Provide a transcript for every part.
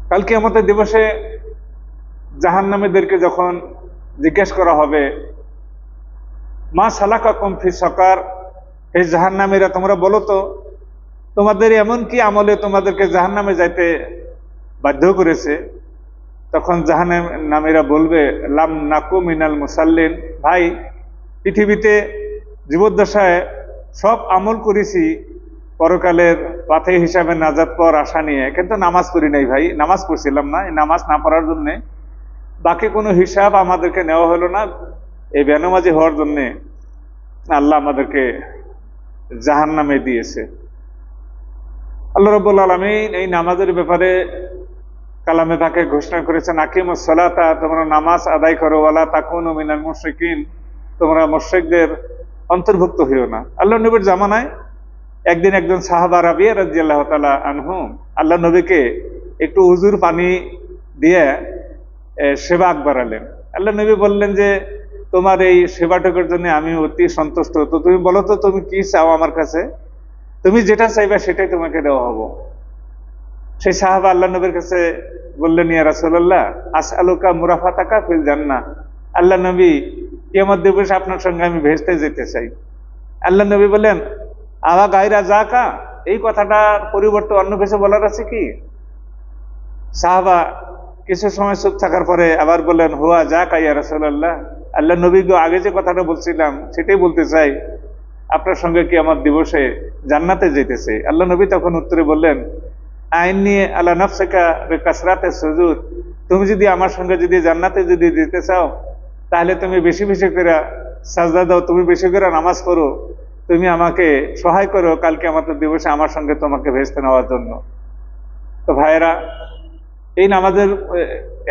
কাল কিয়ামতের দিবসে জাহান্নামীদেরকে যখন জিজ্ঞেস করা হবে, মা সালাকাকুম ফি সাকার, হে জাহান্নামীরা তোমরা বলো তো তোমাদের এমন কি আমলে তোমাদেরকে জাহান্নামে যাইতে বাধ্য করেছে? তখন জাহান্নামীরা বলবে, লাম নাকু মিনাল মুসাল্লিন, ভাই পৃথিবীতে জীবদ্দশায় সব আমল করেছি পরকালের পাথে হিসাবে নাজাত পাওয়ার আশা নিয়ে, কিন্তু নামাজ পড়ি নাই ভাই, নামাজ পড়ছিলাম না, এই নামাজ না পড়ার জন্যে বাকি কোনো হিসাব আমাদেরকে নেওয়া হলো না, এই বেনামাজি হওয়ার জন্যে আল্লাহ আমাদেরকে জাহান্নামে দিয়েছে। আল্লাহ রাব্বুল আলামিন এই নামাজের ব্যাপারে কালামে তাকে ঘোষণা করেছেন, আকিমুস সালাতা, তোমরা নামাজ আদায় করো, ওয়ালা তাকুনু মিনাল মুশরিকিন, তোমরা মুশরিকদের অন্তর্ভুক্ত হইও না। আল্লাহ নবীর জামানায় একদিন একজন সাহাবা রাবিয়া রাদিয়াল্লাহু তাআলা আনহু আল্লাহ নবীকে একটু উজুর পানি দিয়ে সেবা আগ বাড়ালেন। আল্লাহ নবী বললেন যে তোমার এই সেবাটুকুর জন্য আমি অতি সন্তুষ্ট, তো তুমি বলো তো তুমি কি চাও আমার কাছে, তুমি যেটা চাইবা সেটাই তোমাকে দেওয়া হবো। সেই সাহাবা আল্লাহ নবীর কাছে বললেন, ইয়া রাসূলুল্লাহ আসআলুকা মুরাফাতাকা ফিল জান্নাহ, আল্লাহ নবী কিয়ামত দিবসে আপনার সঙ্গে আমি ভেস্তে যেতে চাই। আল্লাহ নবী বললেন, আওয়া গায়রা যাকা, এই কথাটার পরিবর্তে অন্য কিছু বলার আছে কি? সাহাবা কিছু সময় চুপ থাকার পরে আবার বললেন, হুয়া যাকা ইয়া রাসূলুল্লাহ, আল্লাহ নবী গো আগে যে কথাটা বলছিলাম সেটাই বলতে চাই, আপনার সঙ্গে কিয়ামত দিবসে জান্নাতে যেতেছে। আল্লাহ নবী তখন উত্তরে বললেন, আইনি আলা নাফসিকা বিকাসরাতে সুজুদ, তুমি যদি আমার সঙ্গে যদি জান্নাতে যদি যেতে চাও তাহলে তুমি বেশি বেশি করে সাজদা দাও, তুমি বেশি করে নামাজ পড়ো, তুমি আমাকে সহায় করো কালকে আমাদের দিবসে আমার সঙ্গে তোমাকে ভেস্তে নেওয়ার জন্য। তো ভাইয়েরা, এই নামাজের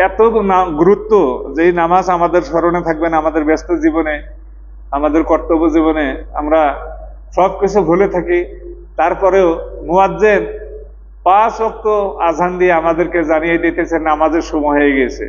এত গুরুত্ব যে এই নামাজ আমাদের স্মরণে থাকবে না। আমাদের ব্যস্ত জীবনে, আমাদের কর্তব্য জীবনে আমরা সবকিছু ভুলে থাকি, তারপরেও মুয়াজ্জিন 5 ওয়াক্ত আযান দিয়ে আমাদেরকে জানিয়ে দিতেছেন নামাজের সময় হয়ে গেছে।